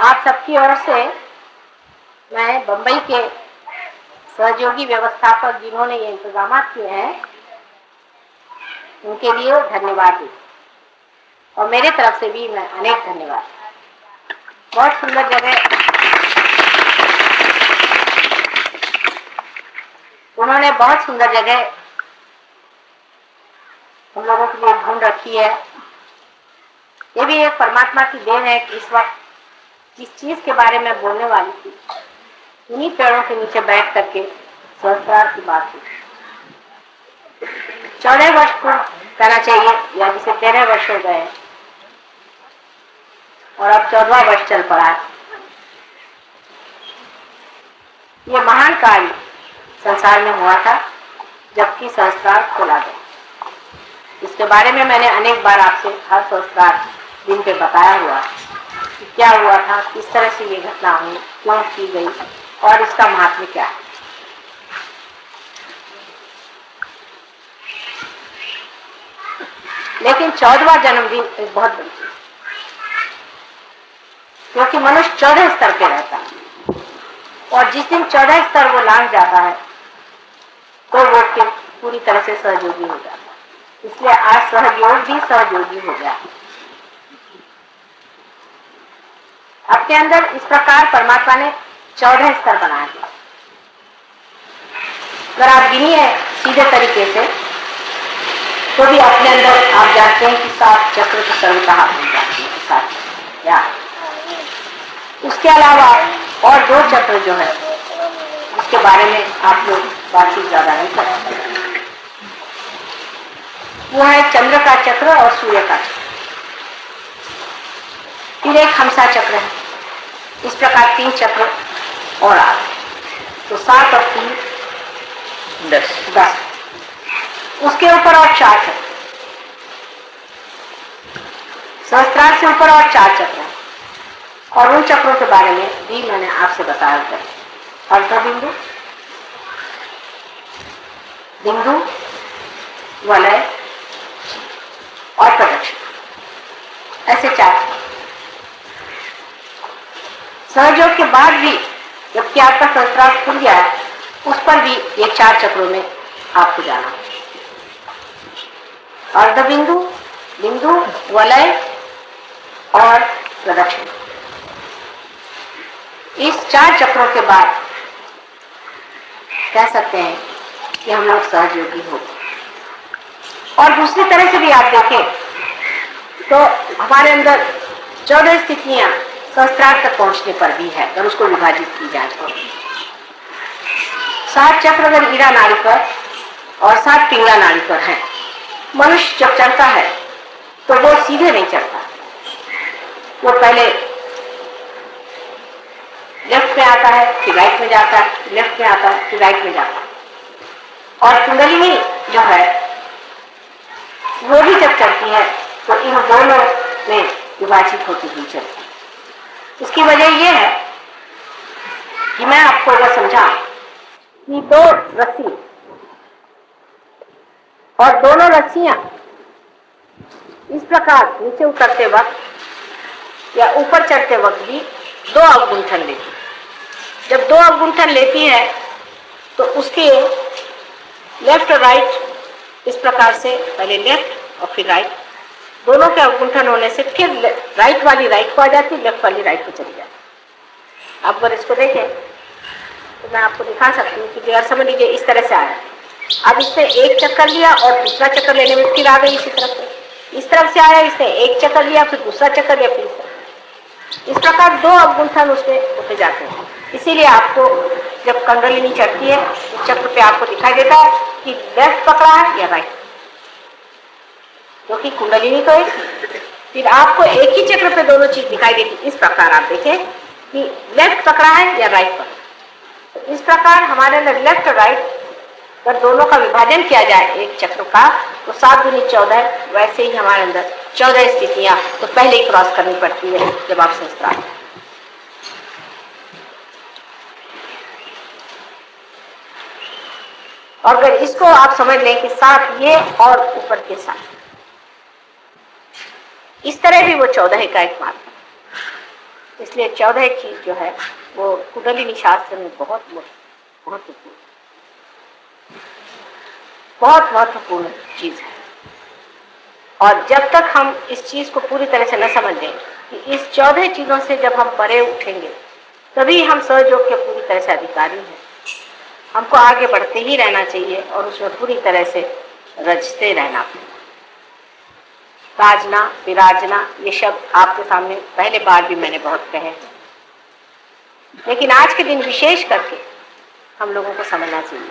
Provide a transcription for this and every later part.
आप सबकी ओर से मैं बंबई के सहयोगी व्यवस्थापक जिन्होंने ये इंतजाम किए हैं उनके लिए धन्यवाद दी और मेरे तरफ से भी मैं अनेक धन्यवाद। बहुत सुंदर जगह उन्होंने बहुत सुंदर जगह हम लोगों के लिए ढूंढ रखी है। ये भी एक परमात्मा की देन है कि इस वक्त जिस चीज के बारे में बोलने वाली थी उन्हीं पेड़ों के नीचे बैठ करके संस्कार की बात हुई। 14 वर्ष पूर्ण कहना चाहिए या जिसे 13 वर्ष हो गए और अब 14वां वर्ष चल पड़ा है। ये महान कार्य संसार में हुआ था जबकि संस्कार खोला गया। इसके बारे में मैंने अनेक बार आपसे हर संस्कार दिन पे बताया हुआ कि क्या हुआ था, किस तरह से ये घटना हुई, क्यों की गई और इसका महात्म्य क्या है। लेकिन 14वां जन्मदिन एक बहुत बड़ी चीज, क्योंकि मनुष्य 14 स्तर पे रहता है और जिस दिन 14 स्तर वो लांघ जाता है तो वो पूरी तरह से सहयोगी हो जाता है। इसलिए आज सहयोग भी सहयोगी हो गया। अपने अंदर इस प्रकार परमात्मा ने 14 स्तर बनाए हैं। अगर आप गिनिए सीधे तरीके से तो भी अपने अंदर आप जानते हैं कि 7 चक्र की सर्वतः बन जाती है। 7 या उसके अलावा और 2 चक्र जो है उसके बारे में आप लोग बातचीत ज्यादा नहीं कर सकते। वो है चंद्र का चक्र और सूर्य का चक्र। फिर एक हमसा चक्र है। इस प्रकार 3 चक्र और आ गए तो 7 और 3 10। उसके ऊपर और 4 चक्र, सहस्त्रार से ऊपर और 4 चक्र हैं और उन चक्रों के बारे में भी मैंने आपसे बताया था। अर्ध बिंदु, बिंदु, वलय और प्रदक्षिण, ऐसे 4 सहयोग के बाद भी जबकि आपका सहस्त्रार खुल गया है उस पर भी ये 4 चक्रों में आपको जाना है। अर्ध बिंदु, बिंदु, वलय और प्रदक्षिण। इस 4 चक्रों के बाद कह सकते हैं कि हम लोग सहयोगी हो। और दूसरी तरह से भी आप देखें तो हमारे अंदर 14 स्थितियां सहस्त्रार तक पहुंचने पर भी है अगर उसको विभाजित की जाए तो। 7 चक्र अगर ईड़ा नाड़ी पर और 7 पिंगला नाड़ी पर है। मनुष्य जब चढ़ता है तो वो सीधे नहीं चढ़ता, वो पहले लेफ्ट में आता है फिर राइट में जाता है, लेफ्ट में आता है फिर राइट में जाता है। और कुंडलिनी जो है वो भी जब चलती है तो इन दोनों में विभाजित होती हुई चलती है। इसकी वजह यह है कि मैं आपको अगर समझा कि 2 रस्सी और दोनों रस्सियां इस प्रकार नीचे उतरते वक्त या ऊपर चढ़ते वक्त भी 2 अवगुंठन लेती है। जब 2 अवगुंठन लेती है तो उसके लेफ्ट और राइट इस प्रकार से पहले लेफ्ट और फिर राइट दोनों के अवगुंठन होने से फिर राइट वाली राइट को आ जाती, लेफ्ट वाली राइट को चली जाती। आप अगर इसको देखें तो मैं आपको दिखा सकती हूँ कि अगर समझ लीजिए इस तरह से आया, अब इसने एक चक्कर लिया और दूसरा चक्कर लेने में फिर आ गई इसी तरफ से। इस तरफ से आया, इसने एक चक्कर लिया फिर दूसरा चक्कर लिया फिर इस प्रकार 2 अवगुंठन उसमें होते जाते हैं। इसीलिए आपको जब कुंडलिनी चढ़ती है उस चक्र पे आपको दिखाई देता है कि लेफ्ट पकड़ा है या राइट, क्योंकि कुंडलिनी तो एक, फिर आपको एक ही चक्र पे दोनों चीज दिखाई देती। इस प्रकार आप देखें कि लेफ्ट पकड़ा है या राइट पकड़ा। तो इस प्रकार हमारे अंदर लेफ्ट और राइट अगर दोनों का विभाजन किया जाए एक चक्र का तो 7 दूनी 14, वैसे ही हमारे अंदर 14 स्थितियां तो पहले ही क्रॉस करनी पड़ती है जब आप संस्कार। और अगर इसको आप समझ लें कि 7 ये और ऊपर के 7 इस तरह भी वो 14 का एक मार्ग। इसलिए 14 चीज जो है वो कुंडलिनी शास्त्र में बहुत महत्वपूर्ण चीज है। और जब तक हम इस चीज को पूरी तरह से न समझ लें कि इस 14 चीजों से जब हम परे उठेंगे तभी हम सहयोग के पूरी तरह से अधिकारी हैं। हमको आगे बढ़ते ही रहना चाहिए और उसमें पूरी तरह से रचते रहना। राजना विराजना ये शब्द आपके सामने पहले बार भी मैंने बहुत कहे हैं, लेकिन आज के दिन विशेष करके हम लोगों को समझना चाहिए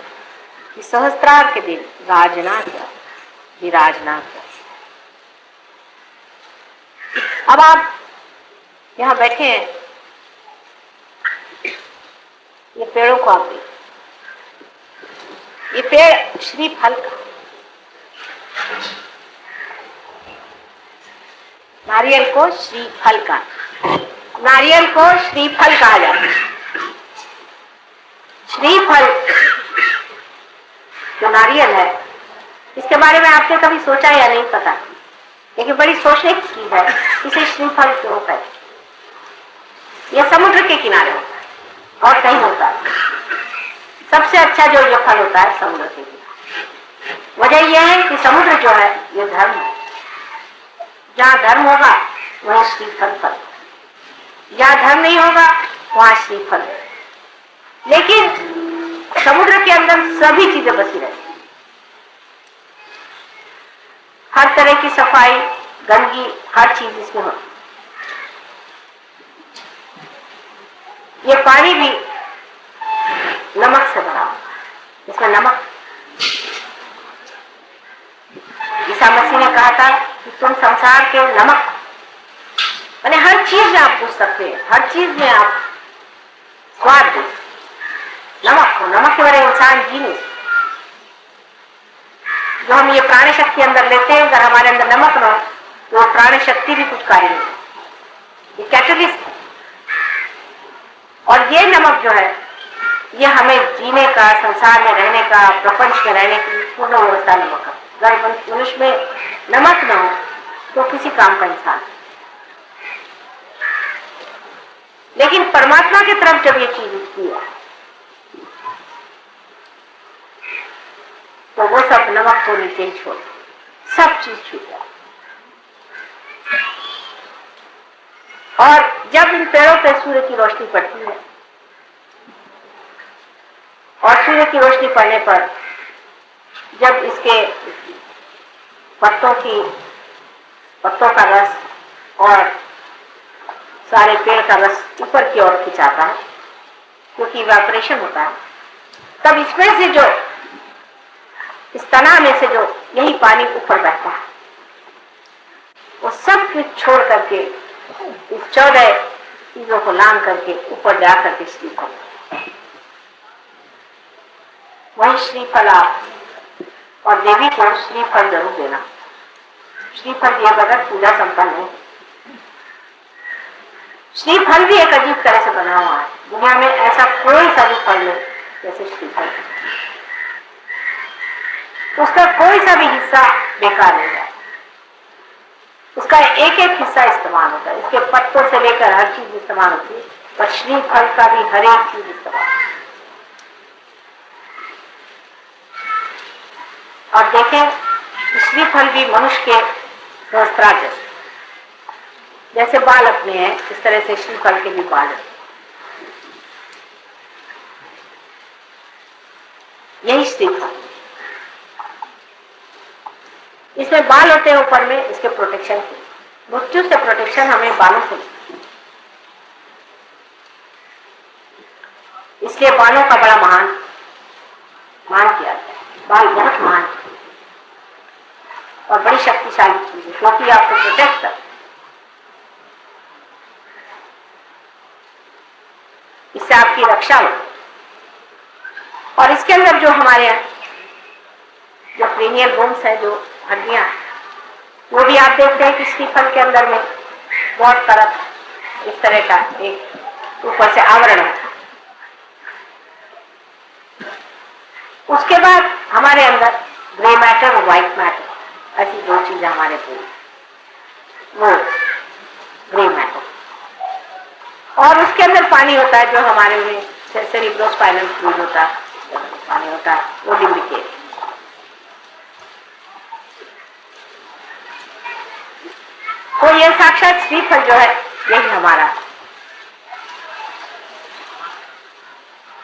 कि सहस्त्रार के दिन राजना क्या, विराजना क्या। अब आप यहाँ बैठे हैं, ये पेड़ों को आप देखिए, ये पेड़ श्रीफल का, नारियल को श्रीफल का, नारियल को श्रीफल कहा जाता है। श्रीफल जो नारियल है, इसके बारे में आपने कभी सोचा या नहीं पता, लेकिन बड़ी सोचने की चीज है इसे श्रीफल क्यों होता है। यह समुद्र के किनारे होता है और कहीं होता है। सबसे अच्छा जो ये फल होता है समुद्र के किनारे। वजह यह है कि समुद्र जो है ये धर्म है। जहाँ धर्म होगा वहाँ श्रीफल फल, जहाँ धर्म नहीं होगा वहाँ श्रीफल है। लेकिन समुद्र के अंदर सभी चीजें बसी रहती, हर तरह की सफाई गंदगी हर चीज इसमें होती। ये पानी भी नमक से बना, इसमें नमक, ईसा मसीह ने कहा था कि तुम संसार के नमक, यानी हर चीज में आप पूछ सकते हैं, हर चीज में आप स्वाद दे। नमक को, नमक के बगैर इंसान जी नहीं। जो हम ये प्राण शक्ति अंदर लेते हैं, अगर हमारे अंदर नमक न हो तो वो प्राण शक्ति भी कुछ कार्य नहीं। ये कैटलिस्ट, और ये नमक जो है ये हमें जीने का, संसार में रहने का, प्रपंच में रहने की पूर्ण व्यवस्था नमक है। अगर मनुष्य में नमक न हो तो किसी काम का इंसान। लेकिन परमात्मा की तरफ जब ये चीज उठती है तो वो सब नमक को नीचे छोड़, सब चीज छूट जाए। और जब इन पेड़ों पर सूर्य की रोशनी पड़ती है और सूर्य की रोशनी पड़ने पर जब इसके पत्तों का रस और सारे पेड़ का रस ऊपर की ओर खिंचाता है, क्योंकि इवेपोरेशन होता है, तब इसमें से जो, इस तना में से जो यही पानी ऊपर बहता है, वो सब कुछ छोड़ करके इस 14 चीजों को लांग करके ऊपर जा करके श्रीफल, वही श्रीफल आप और देवी को श्रीफल जरूर देना। श्रीफल दिए बगैर पूजा संपन्न नहीं। श्रीफल भी एक अजीब तरह से बना हुआ है, दुनिया में ऐसा कोई सा भी फल नहीं जैसे श्रीफल। उसका कोई सा भी हिस्सा बेकार नहीं है, उसका एक एक हिस्सा इस्तेमाल होता है। इसके पत्तों से लेकर हर चीज इस्तेमाल होती है, पर श्रीफल का भी हर एक चीज इस्तेमाल। और देखें, श्रीफल भी मनुष्य के सहस्त्रार जैसे बाल अपने हैं, इस तरह से श्रीफल के भी बाल हैं। यही श्रीफल, इसमें बाल होते हैं ऊपर में, इसके प्रोटेक्शन के, मृत्यु से प्रोटेक्शन हमें बालों से, इसलिए बालों का बड़ा मान किया जाता है। बाल बहुत महान और बड़ी शक्तिशाली चीज है, क्योंकि आपको प्रोटेक्ट करता है। इससे आपकी रक्षा हो। और इसके अंदर जो हमारे जो क्रेनियल बोन्स है, जो हड्डियां, वो भी आप देखते हैं कि श्रीफल के अंदर में बहुत तरह इस तरह का एक ऊपर से आवरण है। उसके बाद हमारे अंदर ग्रे मैटर और व्हाइट मैटर, ऐसी दो चीजें हमारे पूरी, वो ग्रे मैटर और उसके अंदर पानी होता है, जो हमारे में सेरिब्रोस्पाइनल फ्लूइड होता है, पानी होता है, वो डिम्बिकेट। तो ये साक्षात श्रीफल जो है यही हमारा,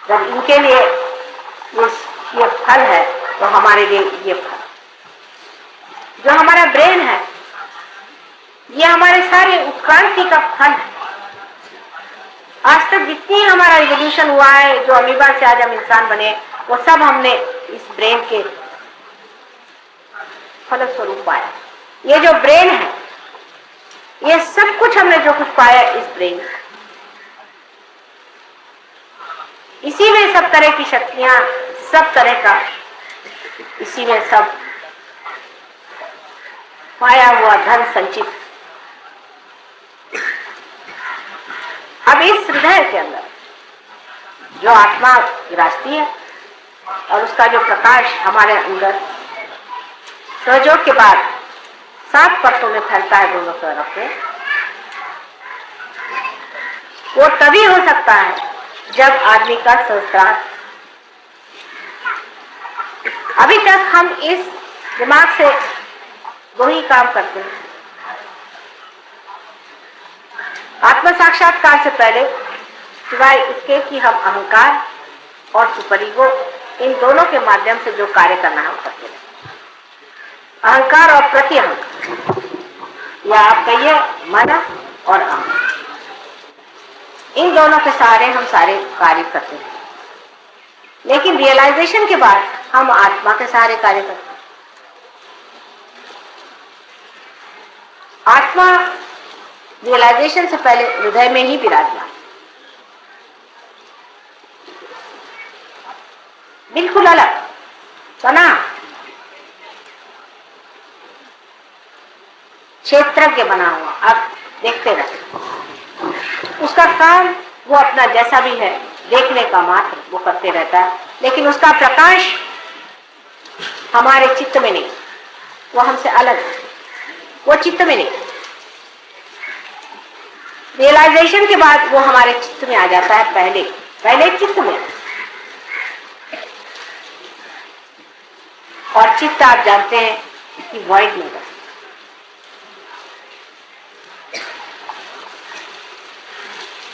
जब इनके लिए ये फल है तो हमारे लिए ये फल, जो हमारा ब्रेन है ये हमारे सारे उत्क्रांति का फल है। आज तक जितनी हमारा इवोल्यूशन हुआ है, जो अमीबा से आज हम इंसान बने, वो सब हमने इस ब्रेन के फलस्वरूप पाया। ये जो ब्रेन है, ये सब कुछ हमने जो कुछ पाया इस ब्रेन, इसी में सब तरह की शक्तियां, सब तरह का इसी में सब पाया हुआ धन संचित। अब इस हृदय के अंदर जो आत्मा विराजती है और उसका जो प्रकाश हमारे अंदर सहयोग के बाद 7 परतों में फैलता है दोनों तरफ से, वो तभी हो सकता है जब आदमी का संस्कार। अभी तक हम इस दिमाग से दो ही काम करते हैं। आत्म साक्षात्कार से पहले सिवाय इसके कि हम अहंकार और सुपर ईगो, इन दोनों के माध्यम से जो कार्य करना है हम करते हैं। अहंकार और प्रति अहंकार, या आप कहिए मन और अहम, इन दोनों के सहारे हम सारे कार्य करते हैं। लेकिन रियलाइजेशन के बाद हम आत्मा के सहारे कार्य करते हैं। आत्मा रियलाइजेशन से पहले हृदय में ही विराजमान, बिल्कुल अलग सना क्षेत्रज्ञ बना हुआ। आप देखते रहते, उसका काम वो अपना जैसा भी है देखने का मात्र वो करते रहता है, लेकिन उसका प्रकाश हमारे चित्त में नहीं, वो हमसे अलग है, वो चित्त में नहीं। रियलाइजेशन के बाद वो हमारे चित्त में आ जाता है, पहले चित्त में। और चित्त आप जानते हैं कि वॉइड में है,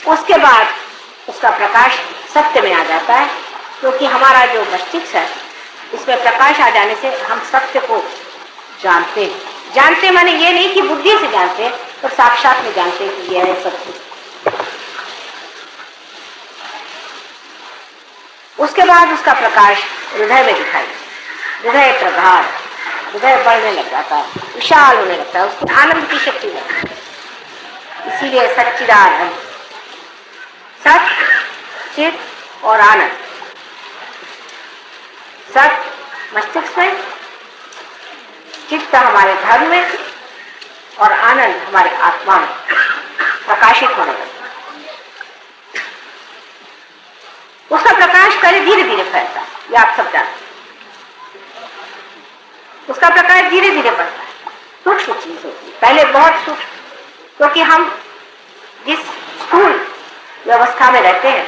उसके बाद उसका प्रकाश सत्य में आ जाता है, क्योंकि हमारा जो मस्तिष्क है इसमें प्रकाश आ जाने से हम सत्य को जानते हैं। जानते माने ये नहीं कि बुद्धि से जानते हैं, तो साक्षात में जानते हैं कि यह है सत्य। उसके बाद उसका प्रकाश हृदय में दिखाई, हृदय प्रगाढ़, हृदय बढ़ने लग जाता है, विशाल होने लगता है, उसकी आनंद की शक्ति लगती है। इसीलिए सच्चिदानंद, सत्य, चित और आनंद, सत्य मस्तिष्क में, चित्त हमारे धर्म में और आनंद हमारे आत्मा में प्रकाशित होने लगता है। उसका प्रकाश पहले धीरे धीरे फैलता है, ये आप सब जानते हैं। उसका प्रकाश धीरे धीरे बढ़ता है, सूक्ष्म चीज होती है, पहले बहुत सूक्ष्म, क्योंकि हम जिस स्थूल व्यवस्था में रहते हैं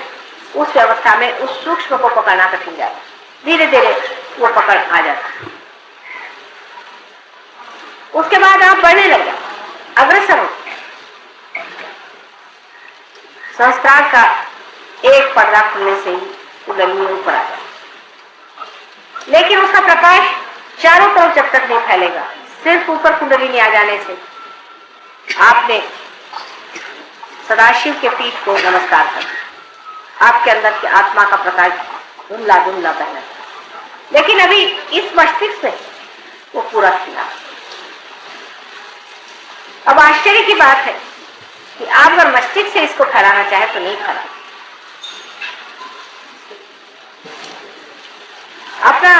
उस व्यवस्था में उस सूक्ष्म को पकड़ना कठिन जाता है, धीरे धीरे वो पकड़ आ जाता है। उसके बाद आप बढ़ने लग जाते, अग्रसर होते, संस्कार का एक पर्दा खुलने से ही कुंडली ऊपर आ जाता, लेकिन उसका प्रकाश चारों तरफ जब तक नहीं फैलेगा, सिर्फ ऊपर कुंडली नहीं आ जाने से आपने सदाशिव के पीठ को नमस्कार कर, आपके अंदर की आत्मा का प्रकाश धुंधला धुंधला बहना, लेकिन अभी इस मस्तिष्क में वो पूरा खिला। अब आश्चर्य की बात है कि आप अगर मस्तिष्क से इसको फैलाना चाहे तो नहीं फैला। अपना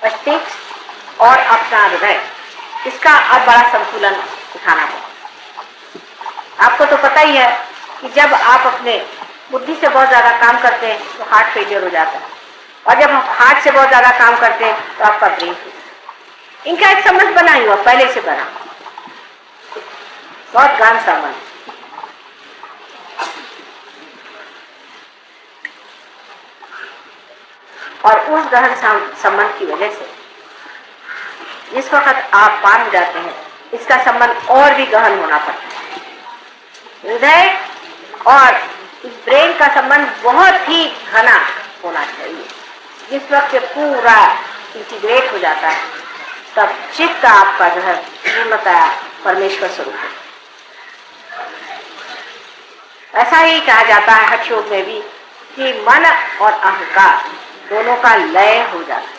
मस्तिष्क और अपना हृदय, इसका अब बड़ा संतुलन उठाना होगा। आपको तो पता ही है कि जब आप अपने बुद्धि से बहुत ज्यादा काम करते हैं तो हार्ट फेलियर हो जाता है, और जब हम हार्ट से बहुत ज्यादा काम करते हैं तो आपका ब्रेन, इनका एक समझ बना ही हुआ, पहले से बना। बहुत गहन संबंध। और उस गहन संबंध की वजह से जिस वक्त आप पार हो जाते हैं, इसका संबंध और भी गहन होना पड़ता है। हृदय और इस ब्रेन का संबंध बहुत ही घना होना चाहिए। जिस वक्त ये पूरा इंटीग्रेट हो जाता है, तब चित्त आपका जो है पूर्णतया परमेश्वर स्वरूप है। ऐसा ही कहा जाता है हठ योग में भी कि मन और अहंकार दोनों का लय हो जाता है।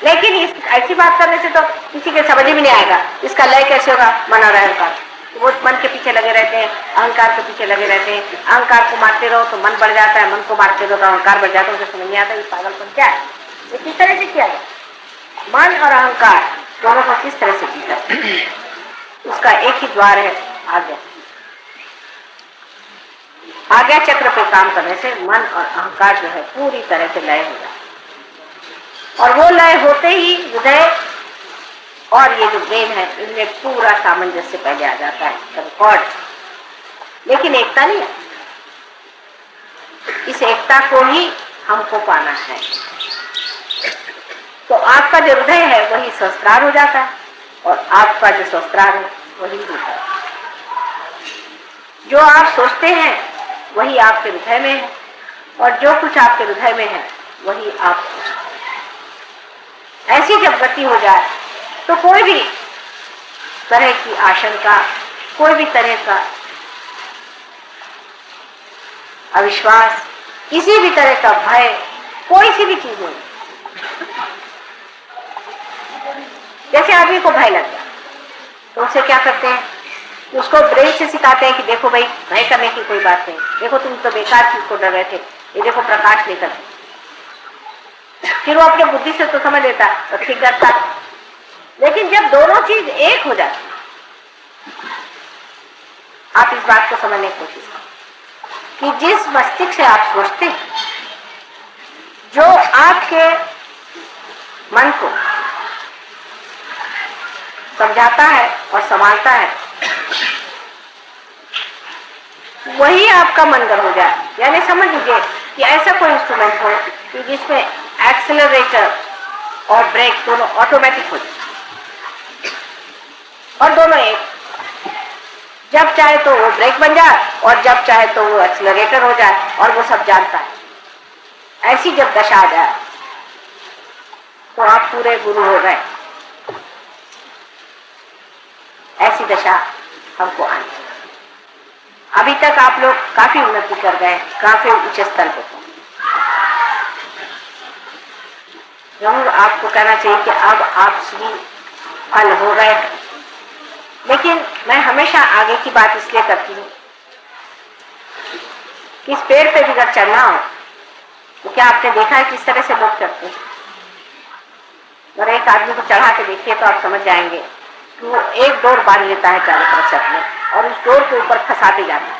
लेकिन इस ऐसी बात करने से तो किसी के समझ में नहीं आएगा इसका लय कैसे होगा। मन और अहंकार, वो मन के पीछे लगे रहते हैं, अहंकार के पीछे लगे रहते हैं। अहंकार को मारते रहो तो मन बढ़ जाता है, मन को मारते रहो तो अहंकार बढ़ जाता है। उसे समझ नहीं आता ये पागलपन क्या है, ये किस तरह से किया जाए। मन और अहंकार दोनों को किस तरह से जीता, उसका एक ही द्वार है, आज्ञा। आज्ञा चक्र पे काम करने से मन और अहंकार जो है पूरी तरह से लय हो जाता है। और वो लय होते ही हृदय और ये जो ब्रेन है इनमें पूरा सामंजस्य पहले आ जाता है, रिकॉर्ड। लेकिन एकता नहीं है। इस एकता को ही हमको पाना है। तो आपका जो हृदय है वही सहस्त्रार हो जाता है और आपका जो सहस्त्रार है वही हृदय है। जो आप सोचते हैं वही आपके हृदय में है और जो कुछ आपके हृदय में है वही आप सोचते हैं। ऐसी जब गति हो जाए तो कोई भी तरह की आशंका, कोई भी तरह का अविश्वास, किसी भी तरह का भय, कोई सी भी चीज नहीं। जैसे आदमी को भय लग गया तो उसे क्या करते हैं, उसको ब्रेन से सिखाते हैं कि देखो भाई भय करने की कोई बात नहीं, देखो तुम तो बेकार चीज को डर रहे थे, ये देखो प्रकाश लेकर। फिर वो अपने बुद्धि से तो समझ लेता तो ठीक करता। लेकिन जब दोनों चीज एक हो जाती, आप इस बात को समझने की कोशिश करें कि जिस मस्तिष्क से आप सोचते हैं, जो आपके मन को समझाता है और संभालता है, वही आपका मनगढ़ हो जाए। यानी समझ लीजिए कि ऐसा कोई इंस्ट्रूमेंट हो कि जिसमें एक्सेलरेटर और ब्रेक दोनों ऑटोमेटिक हो जाए और दोनों एक, जब चाहे तो वो ब्रेक बन जाए और जब चाहे तो वो एक्सेलरेटर हो जाए और वो सब जानता है। ऐसी जब दशा आ जाए तो आप पूरे गुरु हो गए। ऐसी दशा हमको आनी। अभी तक आप लोग काफी उन्नति कर गए, काफी ऊंचे स्तर पे। जरूर आपको कहना चाहिए कि अब आप श्री फल हो गए। लेकिन मैं हमेशा आगे की बात इसलिए करती हूँ कि इस पेड़ पे भी अगर चढ़ना हो तो क्या आपने देखा है किस तरह से लोग चढ़ते हैं। और एक आदमी को चढ़ा के देखिए तो आप समझ जाएंगे कि वो एक डोर बांध लेता है चारों तरफ से अपने, और उस डोर के ऊपर फंसाते जाता है।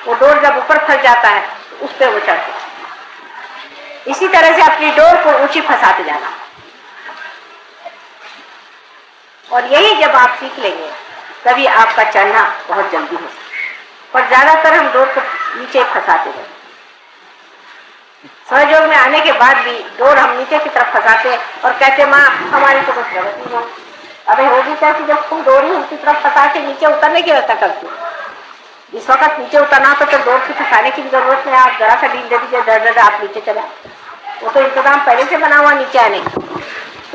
वो डोर जब ऊपर फंस जाता है तो उस पर वो चढ़ते हैं। इसी तरह से अपनी डोर को ऊंची फंसाते जाना। और यही जब आप सीख लेंगे तभी आपका चढ़ना बहुत जल्दी हो सकता। पर ज्यादातर हम डोर को नीचे फंसाते हैं। सहयोग में आने के बाद भी डोर हम नीचे की तरफ फंसाते और कहते माँ हमारी तो कुछ प्रगति नहीं। अबे होगी क्या कि जब तुम डोर ही उनकी तरफ फंसा के नीचे उतरने की व्यवस्था करते हो। जिस वक्त नीचे उतरना तो डोर की फंसाने की जरूरत नहीं। आप जरा सा ढील दे दीजिए, दर आप नीचे चले। वो तो इंतजाम पहले से बना हुआ नीचे आने का,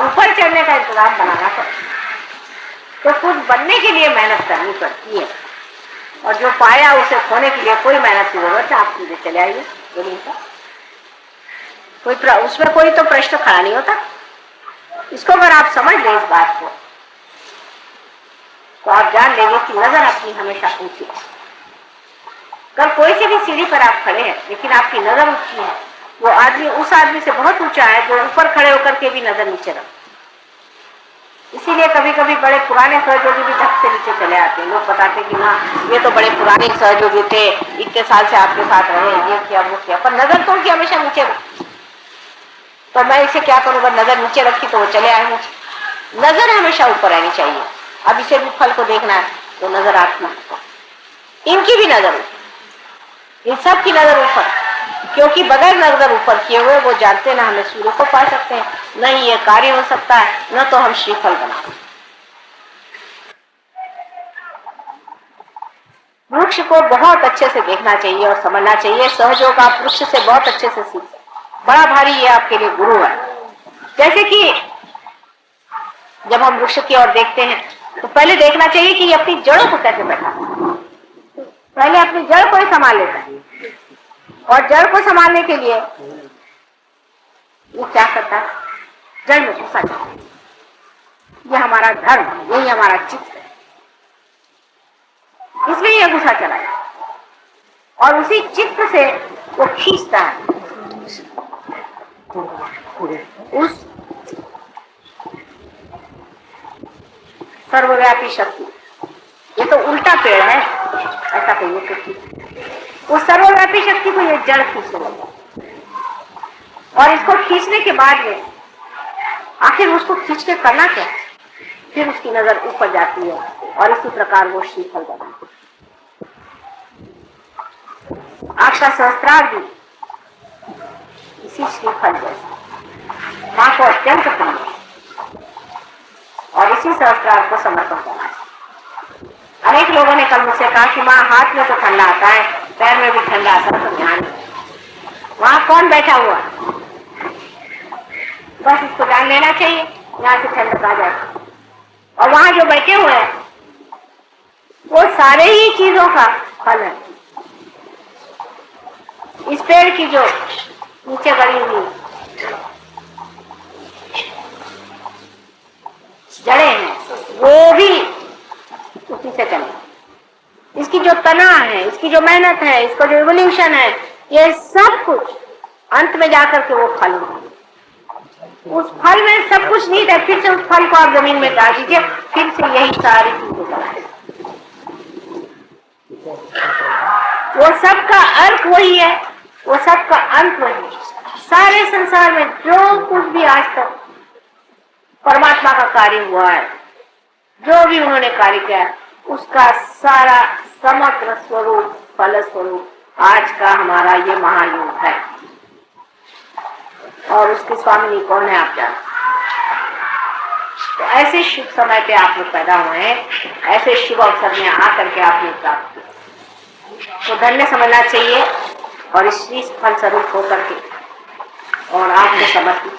ऊपर चढ़ने का इंतजाम बनाना पड़ता। तो कुछ बनने के लिए मेहनत करनी पड़ती है और जो पाया उसे खोने के लिए कोई मेहनत की जरूरत है। आप सीधे चले आइए जमीन पर। उसमें कोई तो प्रश्न खड़ा नहीं होता। इसको अगर आप समझ लें इस बात को तो आप जान लेंगे कि नजर अपनी हमेशा ऊंची है। अगर कोई सी भी सीढ़ी पर आप खड़े हैं लेकिन आपकी नजर ऊंची है, वो आदमी उस आदमी से बहुत ऊंचा है जो ऊपर खड़े होकर के भी नजर नीचे रखता। इसीलिए कभी कभी बड़े पुराने सहयोगी भी धक से नीचे चले आते हैं। लोग बताते कि हाँ ये तो बड़े पुराने सहयोगी थे, इतने साल से आपके साथ रहे, ये किया वो किया, पर नजर तो उनकी हमेशा नीचे रखी। तो मैं इसे क्या करूँगा, नजर नीचे रखी तो वो चले आए नीचे। नजर हमेशा ऊपर रहनी चाहिए। अब इसे भी फल को देखना है तो नजर आत्मा, इनकी भी नजर ऊपर, इन सब की नजर ऊपर, क्योंकि बगैर नजर ऊपर किए हुए वो जानते ना हमें सूर्य को पा सकते हैं, न ही ये कार्य हो सकता है, न तो हम श्रीफल बना सकते। वृक्ष को बहुत अच्छे से देखना चाहिए और समझना चाहिए। सहयोग आप वृक्ष से बहुत अच्छे से सीख, बड़ा भारी ये आपके लिए गुरु है। जैसे कि जब हम वृक्ष की ओर देखते हैं तो पहले देखना चाहिए कि ये अपनी जड़ों को कैसे बैठा, पहले अपनी जड़ को ही संभाल लेता है, और जड़ को संभालने के लिए वो क्या करता है, जड़ में घुसा जाता है। ये हमारा धर्म, यही हमारा चित्त है, इसलिए यह घुसा चला है और उसी चित्त से वो खींचता है उस सर्वव्यापी शक्ति। ये तो उल्टा पेड़ है, ऐसा कहिए तो ठीक। उस सर्वव्यापी शक्ति को ये जड़ खींचने लगा, और इसको खींचने के बाद में आखिर उसको खींच के करना क्या, फिर उसकी नजर ऊपर जाती है और इसी प्रकार वो श्रीफल बना। आपका सहस्त्रार भी इसी श्रीफल जैसा माँ को अत्यंत प्रिय, और इसी सहस्त्रार को समर्पण करना। अनेक लोगों ने कल मुझसे कहा कि माँ हाथ में तो ठंडा आता है, पैर में भी ठंडा आता है, तो ध्यान वहां कौन बैठा हुआ, बस इसको जान लेना चाहिए, यहाँ से ठंडक आ जाए। और वहां जो बैठे हुए हैं वो सारे ही चीजों का फल है। इस पेड़ की जो नीचे गड़ी हुई जड़ें हैं वो भी उसी से चले। इसकी जो तना है, इसकी जो मेहनत है, इसका जो इवोल्यूशन है, ये सब कुछ अंत में जाकर के वो फल होगा। उस फल में सब कुछ नहीं है, फिर से उस फल को आप जमीन में डाल दीजिए, फिर से यही सारी चीजें बनाए। वो सब का अर्थ वही है, वो सब का अंत वही है। सारे संसार में जो कुछ भी आज तक परमात्मा का कार्य हुआ है, जो भी उन्होंने कार्य किया है, उसका सारा समग्र स्वरूप, फल स्वरूप आज का हमारा ये महायोग है। और उसके स्वामी कौन है आप जानते। तो ऐसे शुभ समय पे आप लोग पैदा हुए हैं, ऐसे शुभ अवसर में आकर के आपने प्राप्त किया, तो धन्य समझना चाहिए और इस फल स्वरूप होकर के और आपको समर्पित।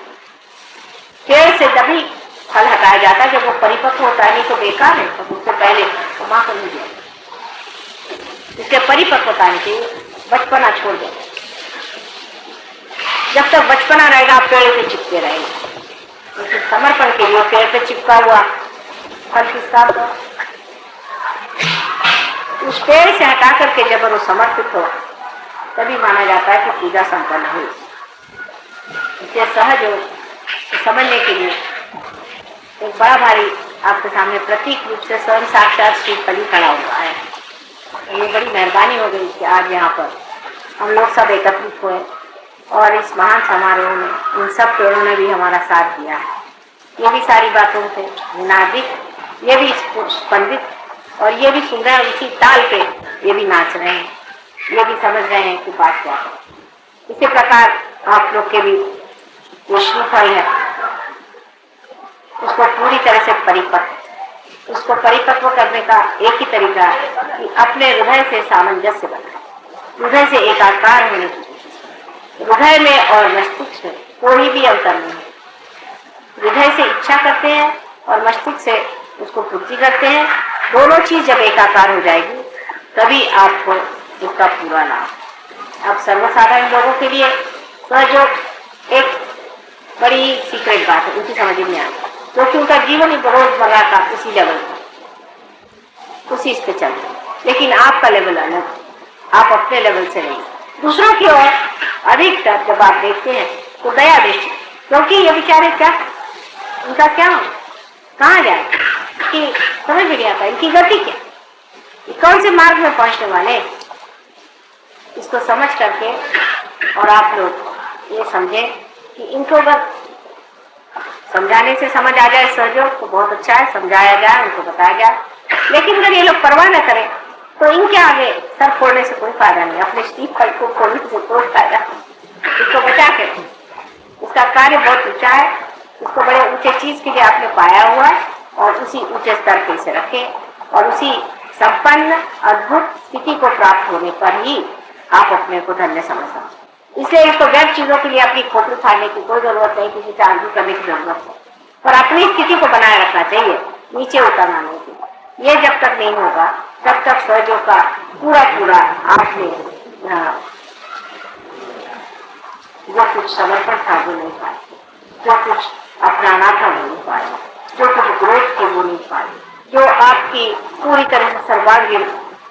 पेड़ से जब भी फल हटाया जाता है जब वो परिपक्व होता है, नहीं तो बेकार है, तो उससे पहले तो माँ को नहीं दिया, इसके परिपक्वता नहीं चाहिए, बचपना छोड़ दो। जब तक बचपना रहेगा आप पेड़ पे चिपके रहेंगे, लेकिन समर्पण के लिए पेड़ पे चिपका हुआ फल किसका होगा, उस पेड़ से हटा करके जब वो समर्पित हो तभी माना जाता है कि पूजा संपन्न हुई। इसलिए सहज हो तो समझने के लिए एक बड़ा भारी आपके सामने प्रतीक रूप से स्वयं साक्षात श्री फली खड़ा हुआ है। ये बड़ी मेहरबानी हो गई कि आज यहाँ पर हम लोग सब एकत्रित हुए और इस महान समारोह में इन सब पेड़ों ने भी हमारा साथ दिया है। ये भी सारी बातों से नाजिक, ये भी स्पंदित और ये भी सुन रहे हैं, इसी ताल पे ये भी नाच रहे हैं, ये भी समझ रहे हैं कि बात क्या है। इसी प्रकार आप लोग के भी जो श्रीफल है उसको पूरी तरह से परिपक्व, उसको परिपक्व करने का एक ही तरीका है कि अपने हृदय से सामंजस्य बनाए, हृदय से एकाकार होने की। हृदय में और मस्तिष्क में कोई भी अंतर नहीं है। हृदय से इच्छा करते हैं और मस्तिष्क से उसको पूर्ति करते हैं, दोनों चीज जब एकाकार हो जाएगी तभी आपको उसका पूरा लाभ। अब सर्वसाधारण लोगों के लिए सहयोग एक बड़ी सीक्रेट बात है, उनकी समझ नहीं आती, क्योंकि उनका जीवन ही रोजमर्रा का उसी लेवल पर, उसी इस पे चल रहा है। लेकिन आपका लेवल अलग, आप अपने लेवल से नहीं, दूसरों की ओर अधिकतर जब आप देखते हैं तो दया दृष्टि, क्योंकि ये बेचारे क्या, इनका क्या हो, कहाँ जाए कि समझ में नहीं आता, इनकी गति क्या, कौन से मार्ग में पहुंचने वाले, इसको समझ करके और आप लोग ये समझे कि इनको अगर समझाने से समझ आ जाए सहयोग तो बहुत अच्छा है, समझाया जाए, उनको बताया जाए लेकिन अगर ये लोग परवाह न करें तो इनके आगे सर फोड़ने से कोई फायदा नहीं। अपने स्टीफ फल को फोड़ने से कोई फायदा नहीं। इसको बचा के, उसका कार्य बहुत ऊंचा है, उसको बड़े ऊंचे चीज के लिए आपने पाया हुआ है और उसी ऊंचे स्तर पे इसे रखें और उसी संपन्न अद्भुत स्थिति को प्राप्त होने पर ही आप अपने को धन्य समझ सकते। इसलिए इसको व्यर्थ चीजों के लिए अपनी खोपड़ी उठाने की कोई जरूरत नहीं, किसी से आर्ग्यू करने की जरूरत है, पर अपनी स्थिति को बनाए रखना चाहिए, नीचे उतरना नहीं चाहिए। ये जब तक नहीं होगा तब तक सहयोग का पूरा पूरा आपने जो कुछ समर्पण था वो नहीं पाए, जो कुछ अपनाना था वो नहीं पाए, जो कुछ ग्रोथ थे वो नहीं पाए, जो आपकी पूरी तरह से सर्वांगीण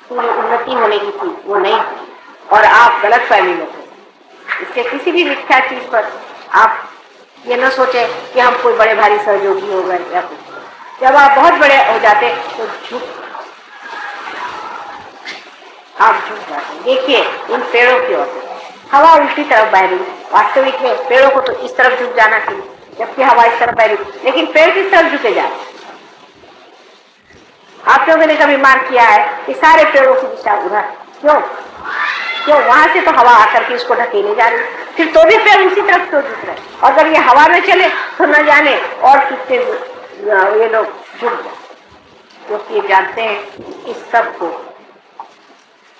पूरी उन्नति होने की थी वो नहीं हुई और आप गलत फहमी में थे। इसके किसी भी मिथ्या चीज पर आप ये न सोचे कि हम कोई बड़े भारी सहयोगी हो गए या कुछ। जब आप बहुत बड़े हो जाते तो आप झुक जाते। देखिए इन पेड़ों की ओर हवा उल्टी तरफ बह रही, वास्तविक में पेड़ों को तो इस तरफ झुक जाना चाहिए जबकि हवा इस तरफ बह रही, लेकिन पेड़ किस तरफ झुके जाए। आप लोगों ने कभी मान किया है कि सारे पेड़ों की दिशा उधर, क्यों क्यों? वहां से तो हवा आकर के इसको ढकेले जा रही, फिर तो भी पेड़ उसी तरफ क्यों झुक रहे? और अगर ये हवा में चले तो न जाने और कितने ये लोग झुक जाए, क्योंकि ये जानते हैं इस सब को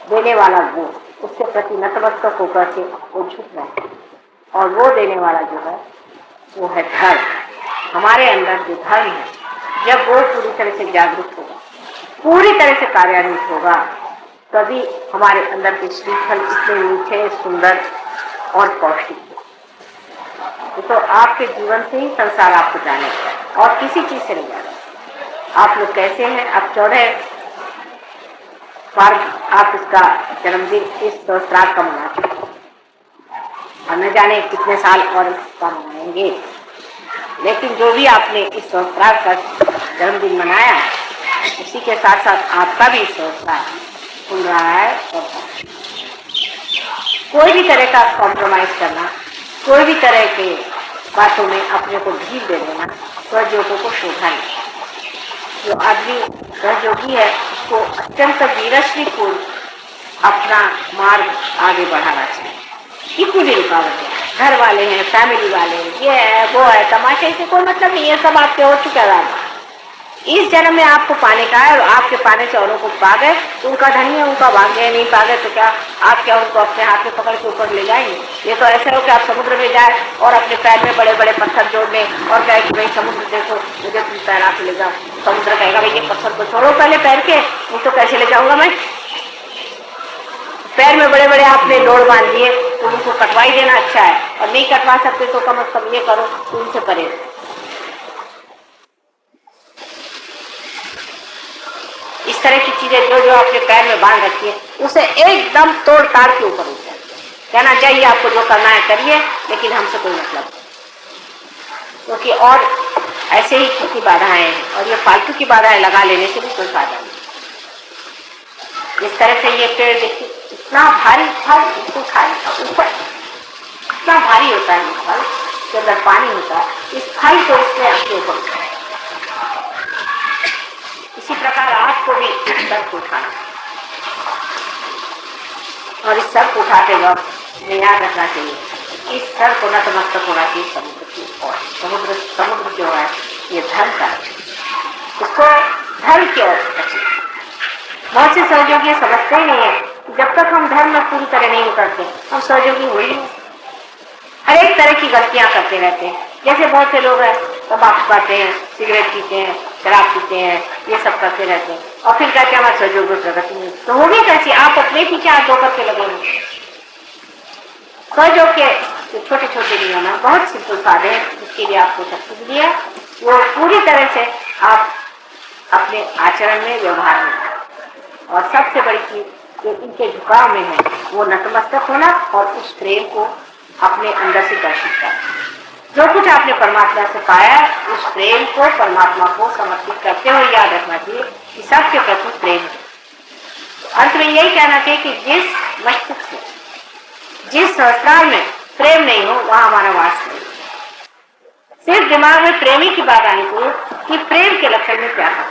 देने वाला वो, उसके प्रति नतमस्तक होकर के वो झुक रहे हैं और वो देने वाला जो है वो है धर्म। हमारे अंदर जो धर्म है, जब वो पूरी तरह से जागरूक होगा, पूरी तरह से कार्यान्वित होगा, तभी हमारे अंदर के श्रीफल इतने मीठे, सुंदर और पौष्टिक। तो आपके जीवन से ही संसार आपको जाने और किसी चीज से नहीं जाना। आप लोग कैसे हैं? अब 14 बार आप इसका जन्मदिन इस सहस्त्रार्थ का मनाते हैं और न जाने कितने साल और इसका मनाएंगे, लेकिन जो भी आपने इस सहस्त्रार्थ का जन्मदिन मनाया उसी के साथ साथ आपका भी सहस्त्रार्थ खुल रहा है। और कोई भी तरह का कॉम्प्रोमाइज करना, कोई भी तरह के बातों में अपने को ढील दे देना सहयोगों को शोभा नहीं। जो आदमी सहयोगी है उसको अत्यंत वीरश्रीपूर्ण अपना मार्ग आगे बढ़ाना चाहिए। कितनी भी रुकावट है, घर वाले हैं, फैमिली वाले हैं, ये है वो है, तमाशे से कोई मतलब नहीं, ये सब आपके हो चुका है। इस जन्म में आपको पाने का है और आपके पाने से औरों को पा गए तो उनका धनी है, उनका भाग्य है। नहीं पा गए तो क्या आप क्या उनको अपने हाथ में पकड़ के ऊपर ले जाएंगे? ये तो ऐसा हो कि आप समुद्र में जाए और अपने पैर में बड़े बड़े पत्थर जोड़ लें और कहे कि भाई समुद्र देखो मुझे तुम तैरा के ले जाओ। समुद्र कहेगा भाई ये पत्थर को छोड़ो पहले पैर के, नहीं तो कैसे ले जाऊंगा मैं? पैर में बड़े बड़े आपने लोड़ बांध दिए तो उनको कटवाई देना अच्छा है, और नहीं कटवा सकते तो कम से कम ये करो तो उनसे परे। इस तरह की चीजें जो जो आपने पैर में बांध रखी है उसे एकदम तोड़ ताड़ के ऊपर उठ जाए। कहना चाहिए आपको जो करना है करिए, लेकिन हमसे कोई मतलब, क्योंकि और ऐसे ही कितनी बाधाएं हैं और ये फालतू की बाधाएं लगा लेने से भी कोई फायदा नहीं। इस तरह से ये पेड़ देखिए इतना भारी फल, इसको खाए ऊपर इतना भारी होता है, ये फल के अंदर पानी होता है, इस फल को इसने अपने ऊपर उठाया। इसी प्रकार आपको भी इस सर को उठाना और इस सर को उठाते वक्त याद रखना चाहिए इस सर को नतमस्तक होना चाहिए समुद्र की ओर। समुद्र जो है ये धर्म का है, इसको धर्म की ओर रखिए। बहुत से सहयोगी समझते ही नहीं है कि जब तक हम धर्म में पूरी तरह नहीं उतरते हम सहयोगी हो ही नहीं। हर एक तरह की गलतियां करते रहते हैं। जैसे बहुत से लोग हैं तंबाकू खाते हैं, सिगरेट पीते हैं, शराब पीते हैं, ये सब करते रहते हैं और फिर कहते हैं हमारे सहयोग में प्रगति नहीं। तो होगी कैसी? आप अपने पीछे हाथ धोकर के लगेंगे। सहयोग के छोटे छोटे नियम है, बहुत सिंपल साधे हैं, जिसके लिए आपको शक्ति मिली है वो पूरी तरह से आप अपने आचरण में, व्यवहार में, और सबसे बड़ी चीज जो इनके झुकाव में है वो नतमस्तक होना और उस प्रेम को अपने अंदर से दर्शित करना। जो कुछ आपने परमात्मा से पाया उस प्रेम को परमात्मा को समर्पित करते हुए याद रखना चाहिए कि सबके प्रति प्रेम है। अंत में यही कहना चाहिए कि जिस मस्तिष्क से, जिस सहस्त्रार में प्रेम नहीं हो वहां हमारा वास नहीं। सिर्फ दिमाग में प्रेमी की बात आनी चाहिए कि प्रेम के लक्षण में क्या है।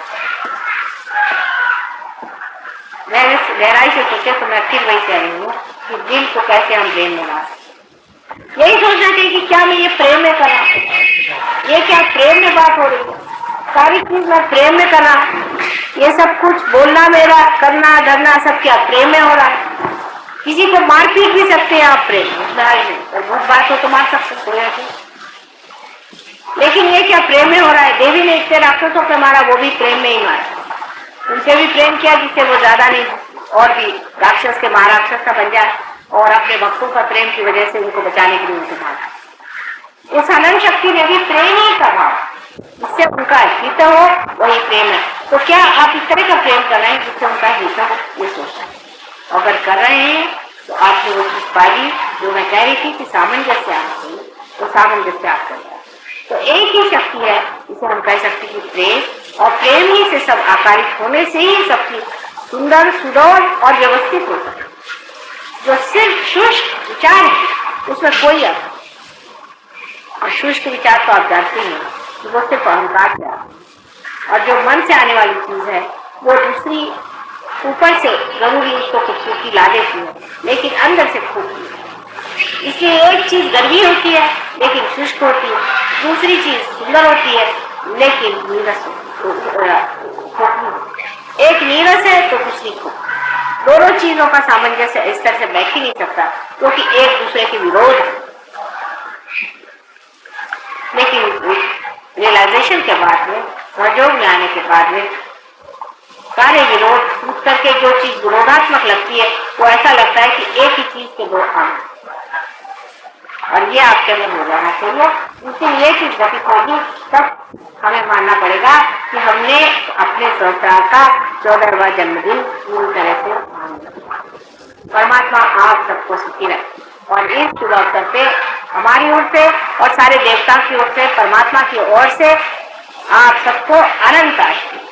मैंने गहराई से सोचा तो मैं फिर वही कह रही हूँ कि दिल को कैसे हम प्रेम में ला सकते। यही सोचना चाहिए कि क्या मैं ये प्रेम में कर रहा हूँ, ये क्या प्रेम में बात हो रही है, सारी चीज मैं प्रेम में कर रहा हूँ, ये सब कुछ बोलना मेरा करना धरना सब क्या प्रेम में हो रहा है। किसी को मार पीट भी सकते हैं आप प्रेम में, और बहुत बात हो तो मार सकते हैं, लेकिन ये क्या प्रेम में हो रहा है। देवी ने इतने राक्षसों को मारा, वो भी प्रेम में ही मारा, उनसे भी प्रेम किया जिससे वो ज्यादा नहीं और भी राक्षस के महाराक्षस का बन जाए, और अपने भक्तों का प्रेम की वजह से उनको बचाने के लिए उनको मारा। उस अनंत शक्ति ने भी प्रेम ही कहा, जिससे उनका हित हो वही प्रेम है। तो क्या आप इस तरह का प्रेम कर रहे हैं जिससे उनका हित हो, ये सोचना है। अगर कर रहे हैं तो आपने वो चीज पाली जो मैं कह रही थी कि सामंजस्य आना चाहिए, तो सामंजस्य आप कर रहे हैं। तो एक ही शक्ति है जिसे हम कह सकते कि प्रेम, और प्रेम ही से सब आकारित होने से ही सबकी सुंदर सुडौल और व्यवस्थित हो सकती। जो सिर्फ शुष्क विचार है उसमें कोई अर्थ, और शुष्क विचार तो आप जानते हैं कि वो सिर्फ अहंकार से आते हैं, और जो मन से आने वाली चीज है वो दूसरी ऊपर से जरूरी उसको खूबसूरती ला देती है, लेकिन अंदर से खूबसूरती है। इसलिए एक चीज गर्वी होती है लेकिन शुष्क होती है, दूसरी चीज सुंदर होती है लेकिन नीरस होती है। एक नीरस है तो दूसरी खोखली। दोनों चीजों का सामंजस्य इस तरह से बैठ ही नहीं सकता क्योंकि एक दूसरे के विरोध है। लेकिन रियलाइजेशन के बाद में, सहयोग में आने के बाद में सारे विरोध टूट करके जो चीज विरोधात्मक लगती है वो ऐसा लगता है कि एक ही चीज के दो अंग, और ये आपके अंदर हो जाना चाहिए। इसलिए ये चीज घटित होगी तब हमें मानना पड़ेगा कि हमने अपने संसार का 14वां जन्मदिन पूरी तरह से। परमात्मा आप सबको सुखी रखे, और इस शुभ अवसर पे हमारी ओर से और सारे देवताओं की ओर से, परमात्मा की ओर से आप सबको अनंत आशीर्वाद।